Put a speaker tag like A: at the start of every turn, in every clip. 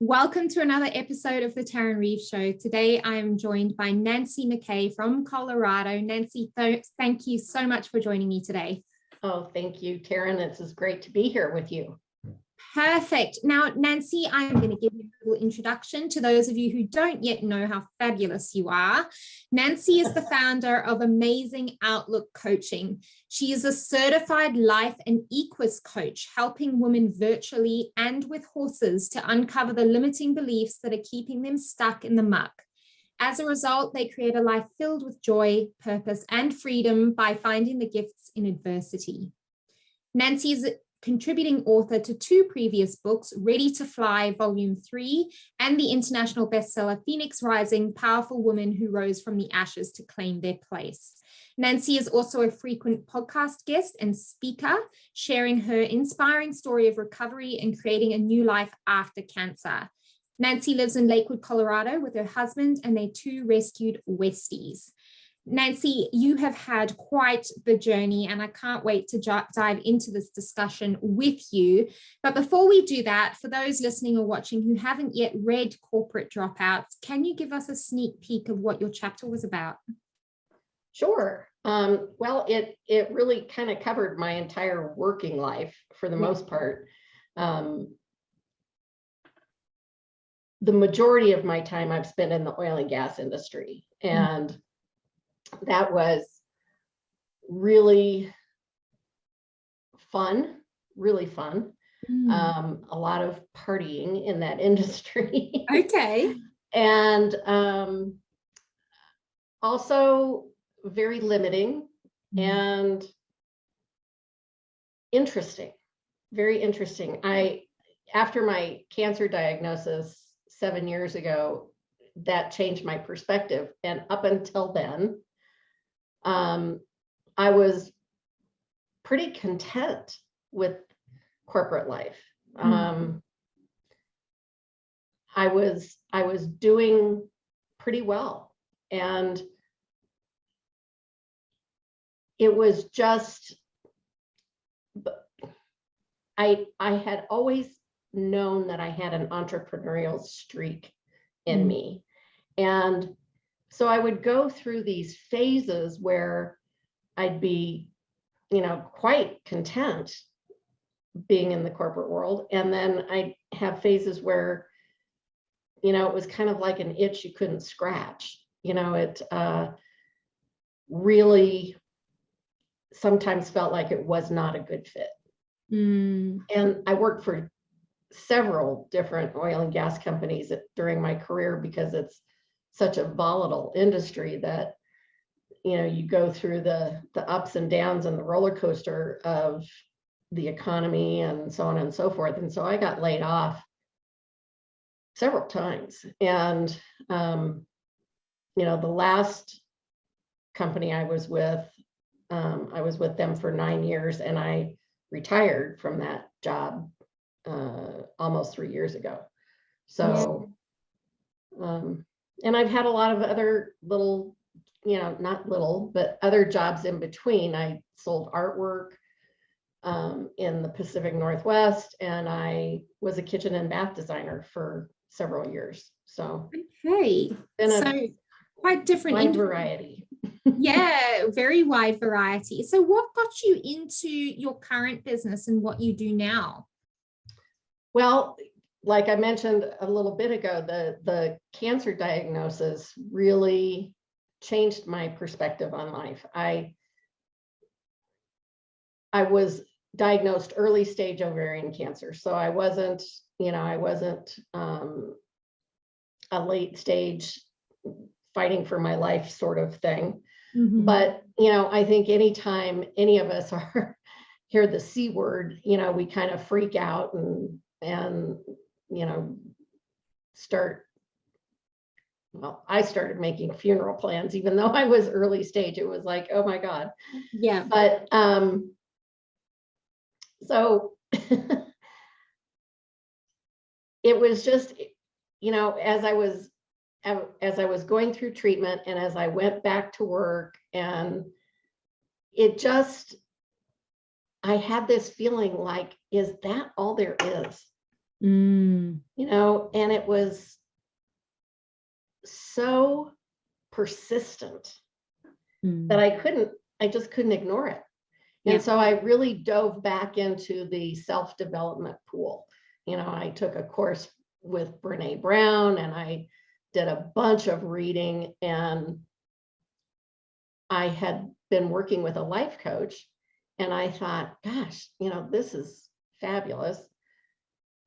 A: Welcome to another episode of the Tarryn Reeves Show. Today, I am joined by Nancy McKay from Colorado. Nancy, thank you so much for joining me today.
B: Oh, thank you, Tarryn. It's great to be here with you.
A: Perfect. Now, Nancy, I'm going to give you a little introduction to those of you who don't yet know how fabulous you are. Nancy is the founder of Amazing Outlook Coaching. She is a certified life and Equus coach, helping women virtually and with horses to uncover the limiting beliefs that are keeping them stuck in the muck. As a result, they create a life filled with joy, purpose, and freedom by finding the gifts in adversity. Nancy is a contributing author to 2 previous books, Ready to Fly, Volume 3, and the international bestseller Phoenix Rising, Powerful Women Who Rose from the Ashes to Claim Their Place. Nancy is also a frequent podcast guest and speaker, sharing her inspiring story of recovery and creating a new life after cancer. Nancy lives in Lakewood, Colorado with her husband and their 2 rescued Westies. Nancy, you have had quite the journey, and I can't wait to dive into this discussion with you. But before we do that, for those listening or watching who haven't yet read Corporate Dropouts, can you give us a sneak peek of what your chapter was about?
B: Sure. Well, it really kind of covered my entire working life for the most part. The majority of my time I've spent in the oil and gas industry, and that was really fun, a lot of partying in that industry.
A: Okay.
B: And also very limiting and interesting, very interesting. After my cancer diagnosis 7 years ago, that changed my perspective. And up until then, I was pretty content with corporate life. I was doing pretty well, and it was just, I had always known that I had an entrepreneurial streak in me. And so I would go through these phases where I'd be, quite content being in the corporate world. And then I'd have phases where, it was kind of like an itch you couldn't scratch. It really sometimes felt like it was not a good fit. And I worked for several different oil and gas companies during my career because it's such a volatile industry that, you go through the ups and downs and the roller coaster of the economy and so on and so forth. And so I got laid off several times. And, the last company I was with them for 9 years, and I retired from that job almost 3 years ago. So, and I've had a lot of other little, not little, but other jobs in between. I sold artwork in the Pacific Northwest, and I was a kitchen and bath designer for several years. So,
A: okay, so quite different
B: wide variety.
A: Yeah, very wide variety. So what got you into your current business and what you do now?
B: Well, like I mentioned a little bit ago, the cancer diagnosis really changed my perspective on life. I was diagnosed early stage ovarian cancer. So I wasn't a late stage fighting for my life sort of thing. But, I think anytime any of us hear the C word, we kind of freak out and I started making funeral plans, even though I was early stage. It was like, oh my God.
A: Yeah.
B: But so it was just, as I was going through treatment and as I went back to work, and I had this feeling like, is that all there is? you know, and it was so persistent that I just couldn't ignore it. And so I really dove back into the self-development pool. You know, I took a course with Brene Brown and I did a bunch of reading, and I had been working with a life coach, and I thought, gosh, you know, this is fabulous.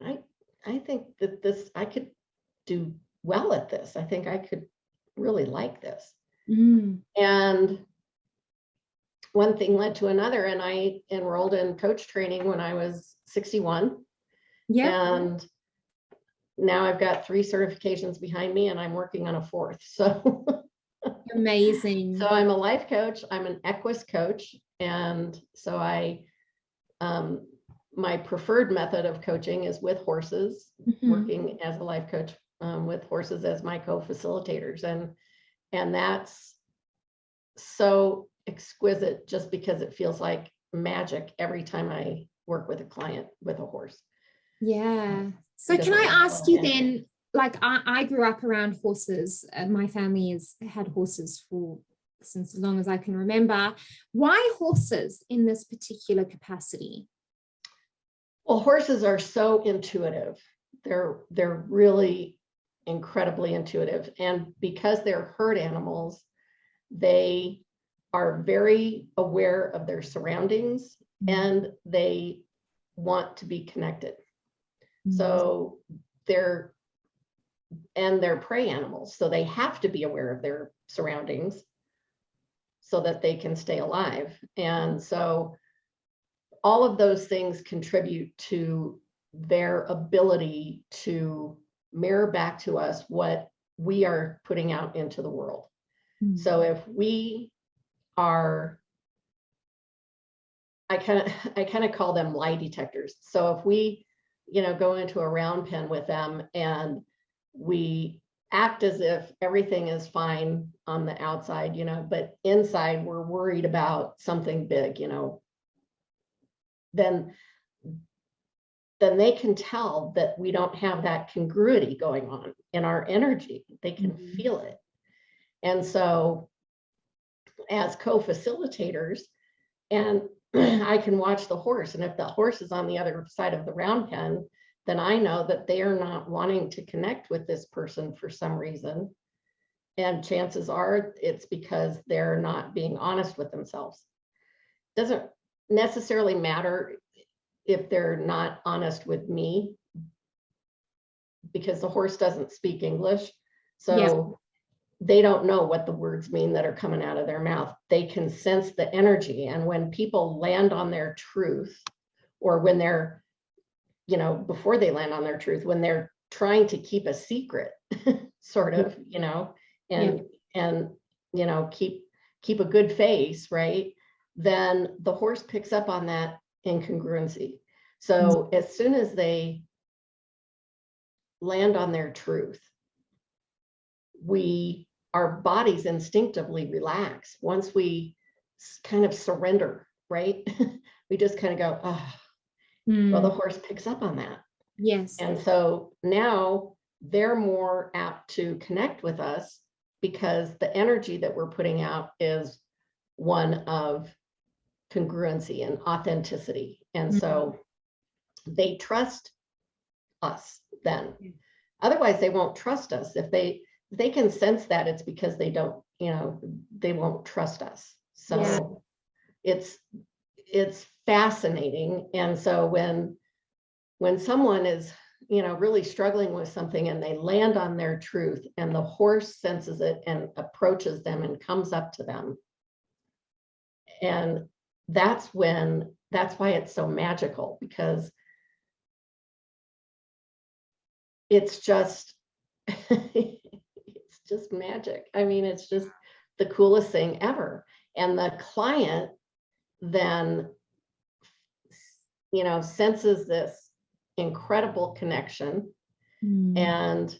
B: I think that I could do well at this. I think I could really like this. And one thing led to another, and I enrolled in coach training when I was 61. And now I've got 3 certifications behind me, and I'm working on a 4th. So
A: amazing.
B: So I'm a life coach. I'm an Equus coach. And so my preferred method of coaching is with horses, working as a life coach with horses as my co-facilitators. And that's so exquisite just because it feels like magic every time I work with a client with a horse.
A: Yeah. So can I ask you then, like I grew up around horses. My family has had horses since as long as I can remember. Why horses in this particular capacity?
B: Well, horses are so intuitive. They're really incredibly intuitive. And because they're herd animals, they are very aware of their surroundings and they want to be connected. So they're prey animals. So they have to be aware of their surroundings so that they can stay alive. And so all of those things contribute to their ability to mirror back to us what we are putting out into the world. So if we are, I kind of call them lie detectors. So if we, you know, go into a round pen with them and we act as if everything is fine on the outside, you know, but inside we're worried about something big, you know, then they can tell that we don't have that congruity going on in our energy. They can feel it. And so as co-facilitators, and I can watch the horse, and if the horse is on the other side of the round pen, then I know that they are not wanting to connect with this person for some reason. And chances are it's because they're not being honest with themselves. Doesn't necessarily matter if they're not honest with me, because the horse doesn't speak English. So they don't know what the words mean that are coming out of their mouth. They can sense the energy. And when people land on their truth, or when they're, you know, before they land on their truth, when they're trying to keep a secret, sort of, you know, and you know, keep a good face, right? Then the horse picks up on that incongruency. So as soon as they land on their truth, our bodies instinctively relax. Once we kind of surrender, right? We just kind of go, oh, well, the horse picks up on that.
A: Yes.
B: And so now they're more apt to connect with us because the energy that we're putting out is one of congruency and authenticity. And so they trust us then. Otherwise, they won't trust us. If they can sense that, it's because they don't, you know, they won't trust us. So it's fascinating. And so when someone is, you know, really struggling with something and they land on their truth and the horse senses it and approaches them and comes up to them, and that's why it's so magical, because it's just it's just magic. I mean, it's just the coolest thing ever. And the client then, you know, senses this incredible connection. And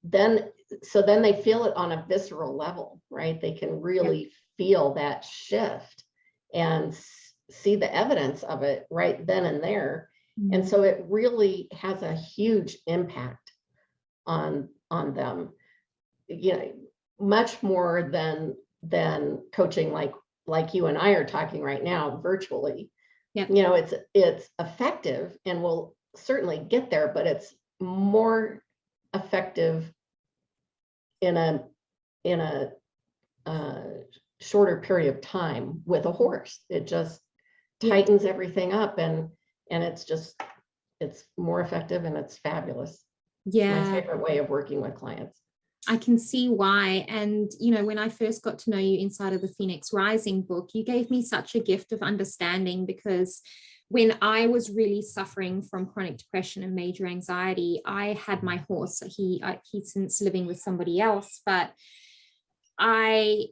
B: then they feel it on a visceral level, right? They can really feel that shift and see the evidence of it right then and there. And so it really has a huge impact on them, you know, much more than coaching like you and I are talking right now virtually.
A: Yeah.
B: You know, it's effective and will certainly get there, but it's more effective in a shorter period of time with a horse. It just tightens everything up, and it's more effective, and it's fabulous.
A: Yeah.
B: It's my favorite way of working with clients.
A: I can see why. And, you know, when I first got to know you inside of the Phoenix Rising book, you gave me such a gift of understanding, because when I was really suffering from chronic depression and major anxiety, I had my horse. He's since living with somebody else, but I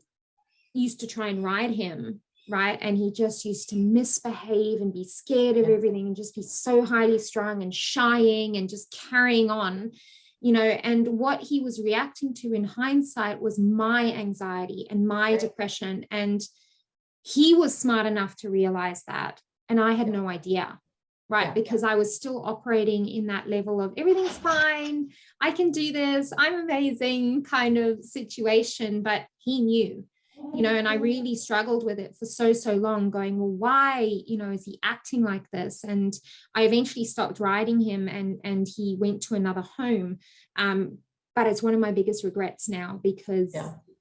A: used to try and ride him, right? And he just used to misbehave and be scared of everything and just be so highly strung and shying and just carrying on, you know. And what he was reacting to in hindsight was my anxiety and my depression. And he was smart enough to realize that. And I had no idea, right? Because I was still operating in that level of everything's fine, I can do this, I'm amazing kind of situation. But he knew, you know, and I really struggled with it for so long, going, well, why, you know, is he acting like this? And I eventually stopped riding him, and he went to another home. But it's one of my biggest regrets now, because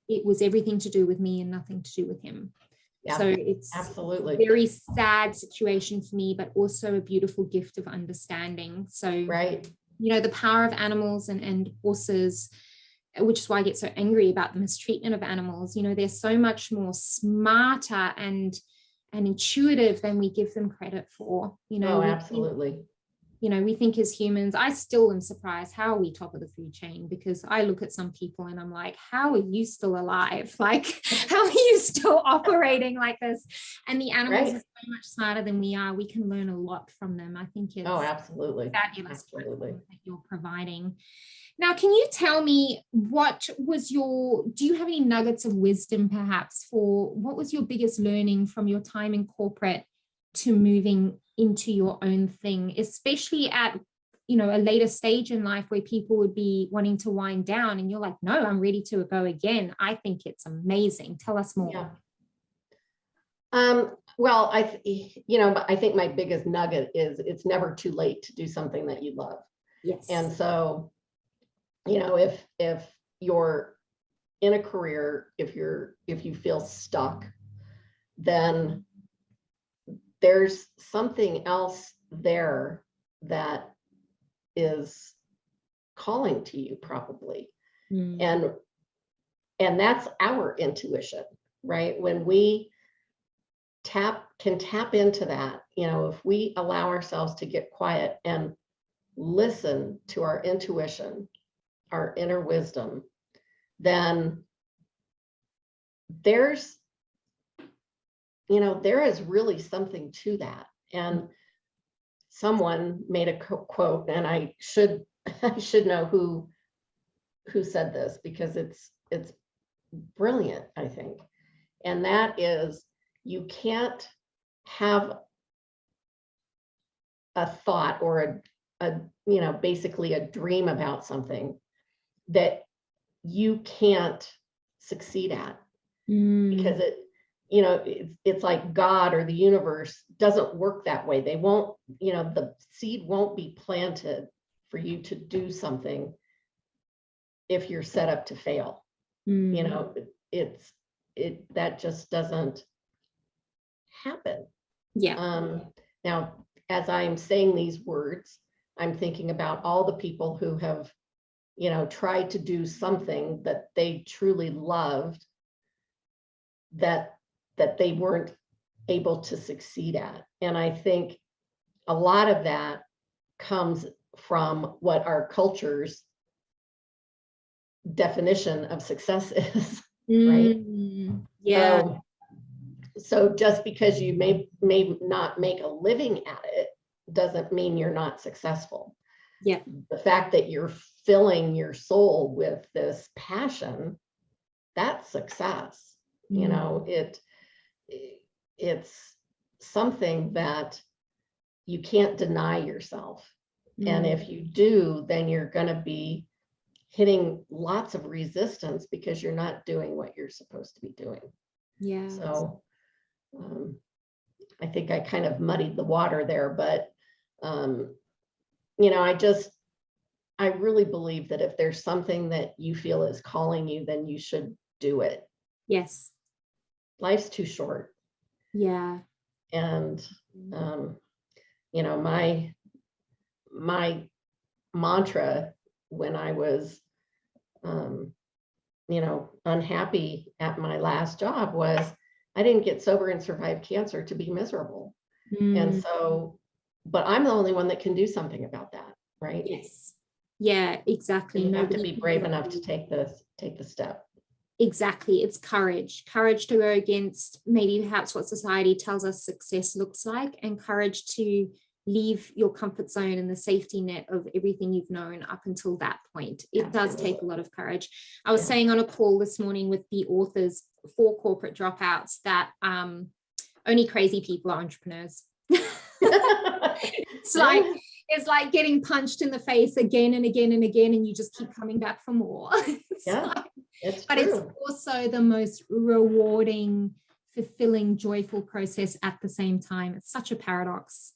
A: it was everything to do with me and nothing to do with him. So it's absolutely a very sad situation for me, but also a beautiful gift of understanding. So, you know, the power of animals and horses, which is why I get so angry about the mistreatment of animals. You know, they're so much more smarter and intuitive than we give them credit for. You know,
B: absolutely.
A: We think as humans, I still am surprised, how are we top of the food chain? Because I look at some people and I'm like, how are you still alive? Like, how are you still operating like this? And the animals are so much smarter than we are. We can learn a lot from them. I think it's
B: absolutely
A: fabulous that you're providing. Now, can you tell me, do you have any nuggets of wisdom perhaps for what was your biggest learning from your time in corporate to moving into your own thing, especially at, you know, a later stage in life where people would be wanting to wind down and you're like, no, I'm ready to go again. I think it's amazing. Tell us more.
B: Well, I think my biggest nugget is it's never too late to do something that you love.
A: Yes.
B: And so, you know, if you're in a career, if you feel stuck, then there's something else there that is calling to you probably. And that's our intuition, right? When we can tap into that, you know, if we allow ourselves to get quiet and listen to our intuition, our inner wisdom, then there is really something to that. And someone made a quote, and I should know who said this, because it's brilliant, I think. And that is, you can't have a thought or basically a dream about something that you can't succeed at, because it's like God or the universe doesn't work that way. They won't, the seed won't be planted for you to do something if you're set up to fail. That just doesn't happen. Now, as I'm saying these words, I'm thinking about all the people who have, tried to do something that they truly loved, that they weren't able to succeed at. And I think a lot of that comes from what our culture's definition of success is, right?
A: Yeah.
B: So just because you may not make a living at it doesn't mean you're not successful.
A: Yeah.
B: The fact that you're filling your soul with this passion, that's success. It's something that you can't deny yourself. And if you do, then you're going to be hitting lots of resistance because you're not doing what you're supposed to be doing.
A: Yeah.
B: So I think I kind of muddied the water there, but you know, I really believe that if there's something that you feel is calling you, then you should do it.
A: Yes.
B: Life's too short.
A: Yeah.
B: And you know, my mantra when I was you know, unhappy at my last job was, I didn't get sober and survive cancer to be miserable. And so, but I'm the only one that can do something about that, right?
A: Yes. Yeah, exactly.
B: You have to be brave enough to take the step.
A: Exactly. It's courage to go against maybe perhaps what society tells us success looks like, and courage to leave your comfort zone and the safety net of everything you've known up until that point. It does take a lot of courage. I was saying on a call this morning with the authors for corporate dropouts that only crazy people are entrepreneurs. It's like getting punched in the face again and again and again, and you just keep coming back for more. It's also the most rewarding, fulfilling, joyful process at the same time. It's such a paradox.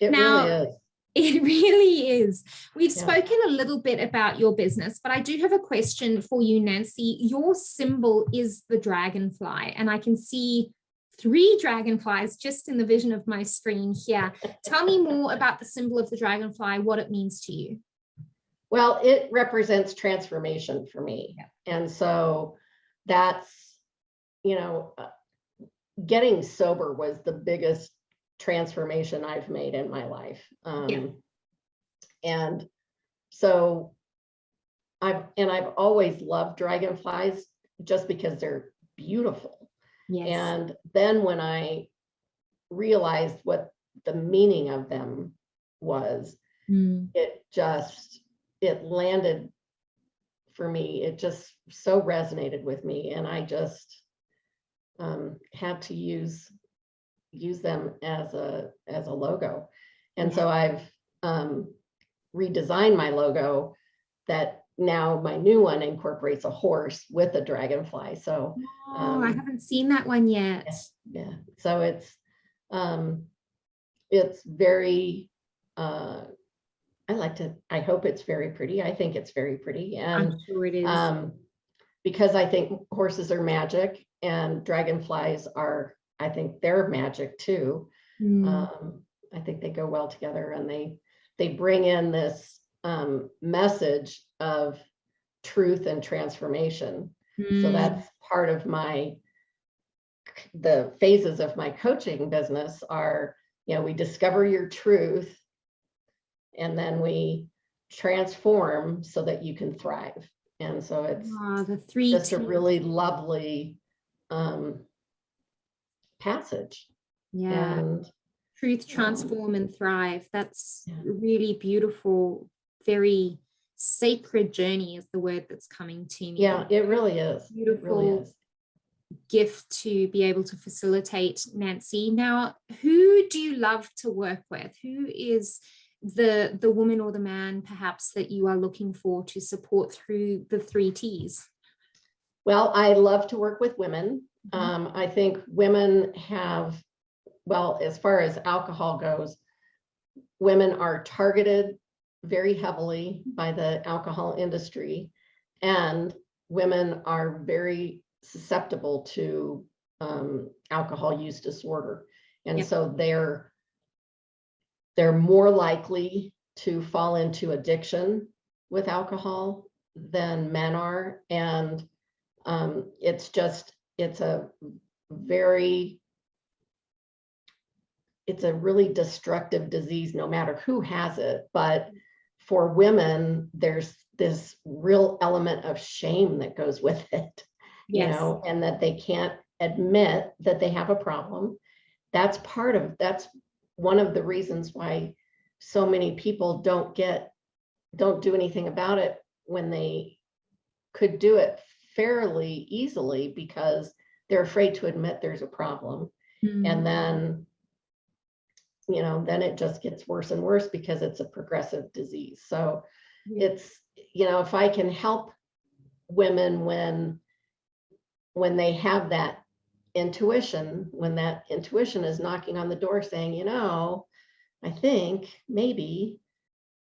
B: It really is.
A: It really is. We've spoken a little bit about your business, but I do have a question for you, Nancy. Your symbol is the dragonfly, and I can see 3 dragonflies just in the vision of my screen here. Tell me more about the symbol of the dragonfly, what it means to you.
B: Well, it represents transformation for me. And so that's, you know, getting sober was the biggest transformation I've made in my life. And so I've always loved dragonflies just because they're beautiful. And then when I realized what the meaning of them was, it landed for me. It just so resonated with me, and I just had to use them as a logo. And so I've redesigned my logo that now my new one incorporates a horse with a dragonfly. So
A: I haven't seen that one yet.
B: So it's very I hope it's very pretty. I think it's very pretty. And
A: I'm sure it is.
B: Because I think horses are magic and dragonflies are, I think they're magic too. I think they go well together, and they bring in this message of truth and transformation. So that's part of the phases of my coaching business are, you know, we discover your truth, and then we transform so that you can thrive. And so it's just a really lovely passage. And
A: truth, transform, and thrive. That's really beautiful, very sacred journey is the word that's coming to me.
B: It really is.
A: Beautiful.
B: It really is.
A: Gift to be able to facilitate, Nancy. Now, who do you love to work with? Who is the woman or the man perhaps that you are looking for to support through the 3 T's?
B: Well, I love to work with women. I think women have, well, as far as alcohol goes, women are targeted very heavily by the alcohol industry, and women are very susceptible to alcohol use disorder. And so they're more likely to fall into addiction with alcohol than men are. And it's a really destructive disease no matter who has it. But for women, there's this real element of shame that goes with it, you know, and that they can't admit that they have a problem. That's one of the reasons why so many people don't do anything about it when they could do it fairly easily, because they're afraid to admit there's a problem. And then then it just gets worse and worse because it's a progressive disease. So it's, if I can help women when they have that intuition, when that intuition is knocking on the door saying, I think maybe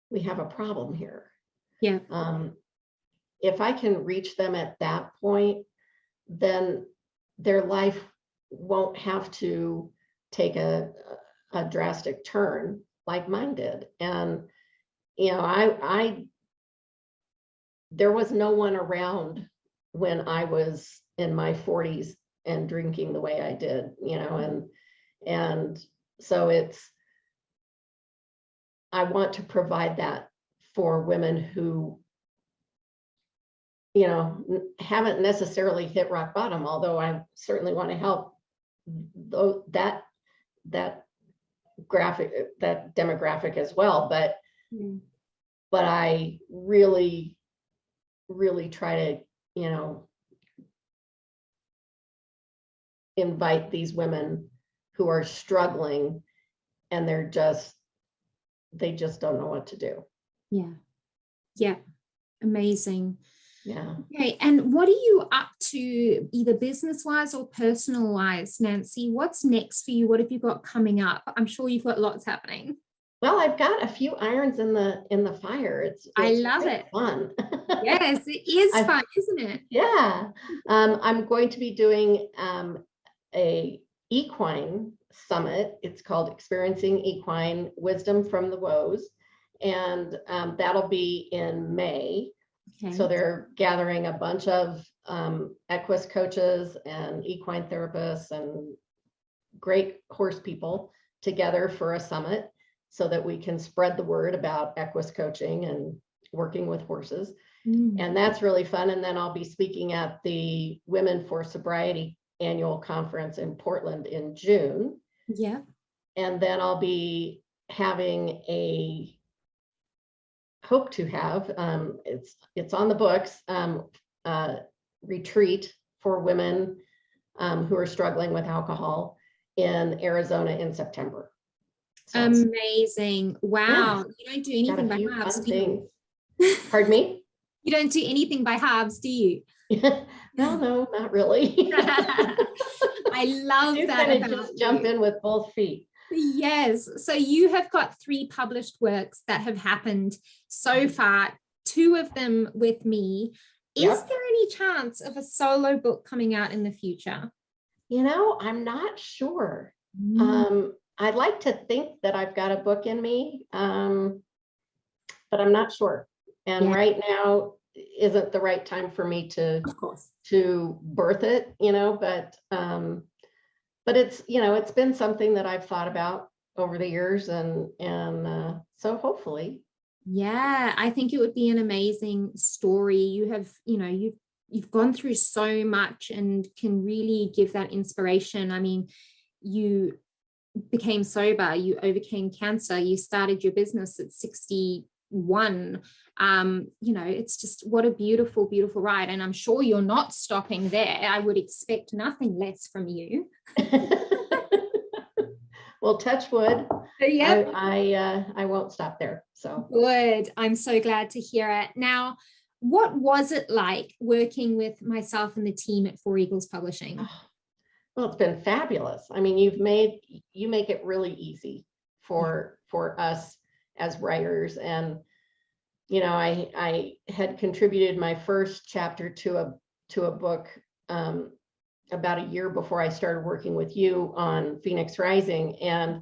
B: we have a problem here.
A: Yeah.
B: If I can reach them at that point, then their life won't have to take a drastic turn like mine did. And, there was no one around when I was in my 40s and drinking the way I did, and so I want to provide that for women who, haven't necessarily hit rock bottom, although I certainly want to help that demographic as well. But I really, really try to, invite these women who are struggling and they just don't know what to do.
A: Yeah. Amazing.
B: Yeah.
A: Okay. And what are you up to, either business-wise or personal-wise, Nancy? What's next for you? What have you got coming up? I'm sure you've got lots happening.
B: Well, I've got a few irons in the fire. It's
A: I love it.
B: Fun.
A: Yes, it is fun, isn't it?
B: Yeah. I'm going to be doing a equine summit. It's called Experiencing Equine Wisdom from the Woes. And that'll be in May. Okay. So they're gathering a bunch of Equus coaches and equine therapists and great horse people together for a summit so that we can spread the word about Equus coaching and working with horses. And that's really fun. And then I'll be speaking at the Women for Sobriety annual conference in Portland in June.
A: Yeah. And
B: then I'll be having hope to have, it's on the books, retreat for women who are struggling with alcohol in Arizona in September. So,
A: amazing. Wow. Yeah. You don't do anything by halves, do you?
B: Pardon me?
A: You don't do anything by halves, do you?
B: No, not really.
A: I love that.
B: You kind of just jump in with both feet.
A: Yes. So you have got 3 published works that have happened so far, 2 of them with me. Is there any chance of a solo book coming out in the future?
B: I'm not sure. I'd like to think that I've got a book in me, but I'm not sure. And right now isn't the right time for me to birth it, but it's, it's been something that I've thought about over the years, and so hopefully.
A: Yeah, I think it would be an amazing story. You have, you've gone through so much and can really give that inspiration. I mean, you became sober, you overcame cancer, you started your business at 61. It's just, what a beautiful, beautiful ride. And I'm sure you're not stopping there. I would expect nothing less from you.
B: Well, touch wood.
A: Yep.
B: I won't stop there. So
A: good. I'm so glad to hear it. Now, what was it like working with myself and the team at Four Eagles Publishing?
B: Well, it's been fabulous. I mean, you make it really easy for us as writers. And I had contributed my first chapter to a book about a year before I started working with you on Phoenix Rising. And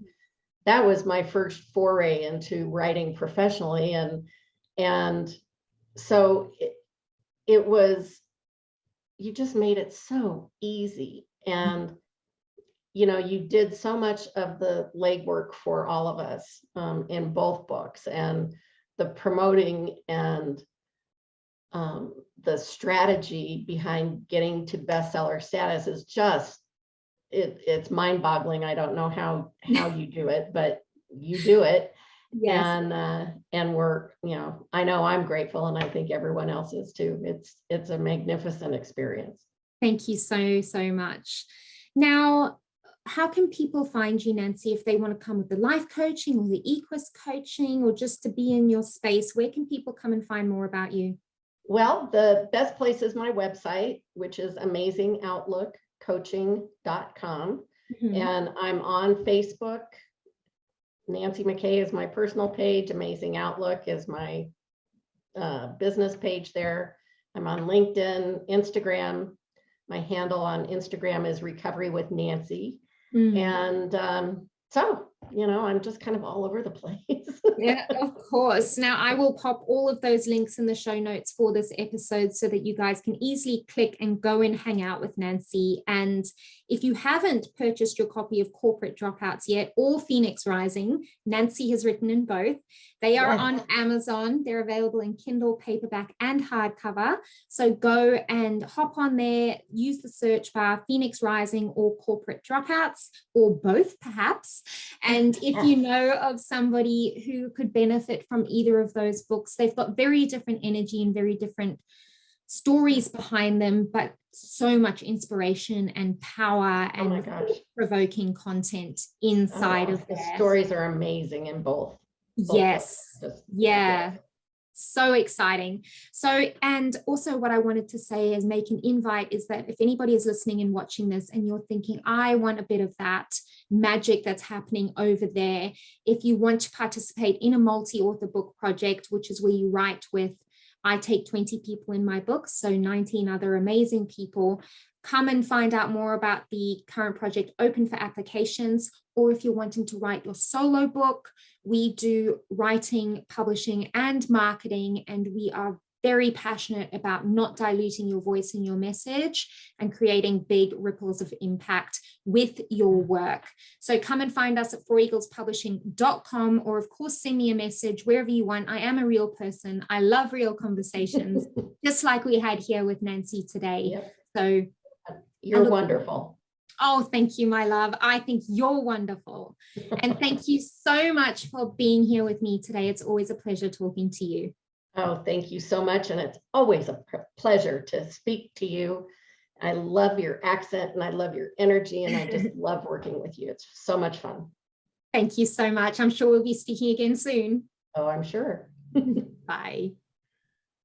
B: that was my first foray into writing professionally. And so it was, you just made it so easy. And, you did so much of the legwork for all of us in both books, and the promoting and the strategy behind getting to bestseller status is just, it's mind-boggling. I don't know how you do it, but you do it. Yes. And we're, I know I'm grateful, and I think everyone else is too. It's a magnificent experience.
A: Thank you so, so much. Now, how can people find you, Nancy, if they want to come with the life coaching or the Equus coaching or just to be in your space? Where can people come and find more about you?
B: Well, the best place is my website, which is amazingoutlookcoaching.com.
A: Mm-hmm.
B: And I'm on Facebook. Nancy McKay is my personal page. Amazing Outlook is my business page there. I'm on LinkedIn, Instagram. My handle on Instagram is Recovery with Nancy. And so, I'm just kind of all over the place.
A: Yeah, of course. Now, I will pop all of those links in the show notes for this episode so that you guys can easily click and go and hang out with Nancy. And if you haven't purchased your copy of Corporate Dropouts yet or Phoenix Rising, Nancy has written in both. They are on Amazon. They're available in Kindle, paperback, and hardcover. So go and hop on there, use the search bar, Phoenix Rising or Corporate Dropouts, or both perhaps. And if you know of somebody who could benefit from either of those books, they've got very different energy and very different stories behind them, but so much inspiration and power and provoking content inside of
B: the
A: there.
B: Stories are amazing in both
A: yes.
B: Just,
A: yeah. So exciting. So, and also what I wanted to say is make an invite is that if anybody is listening and watching this and you're thinking, I want a bit of that magic that's happening over there. If you want to participate in a multi-author book project, which is where you write with, I take 20 people in my book, so 19 other amazing people. Come and find out more about the current project, open for applications, or if you're wanting to write your solo book, we do writing, publishing, and marketing, and we are very passionate about not diluting your voice and your message and creating big ripples of impact with your work. So come and find us at foreaglespublishing.com, or of course, send me a message wherever you want. I am a real person. I love real conversations, just like we had here with Nancy today.
B: Yep.
A: So
B: you're wonderful.
A: Oh, thank you, my love. I think you're wonderful. And thank you so much for being here with me today. It's always a pleasure talking to you.
B: Oh, thank you so much. And it's always a pleasure to speak to you. I love your accent and I love your energy, and I just love working with you. It's so much fun.
A: Thank you so much. I'm sure we'll be speaking again soon.
B: Oh, I'm sure.
A: Bye.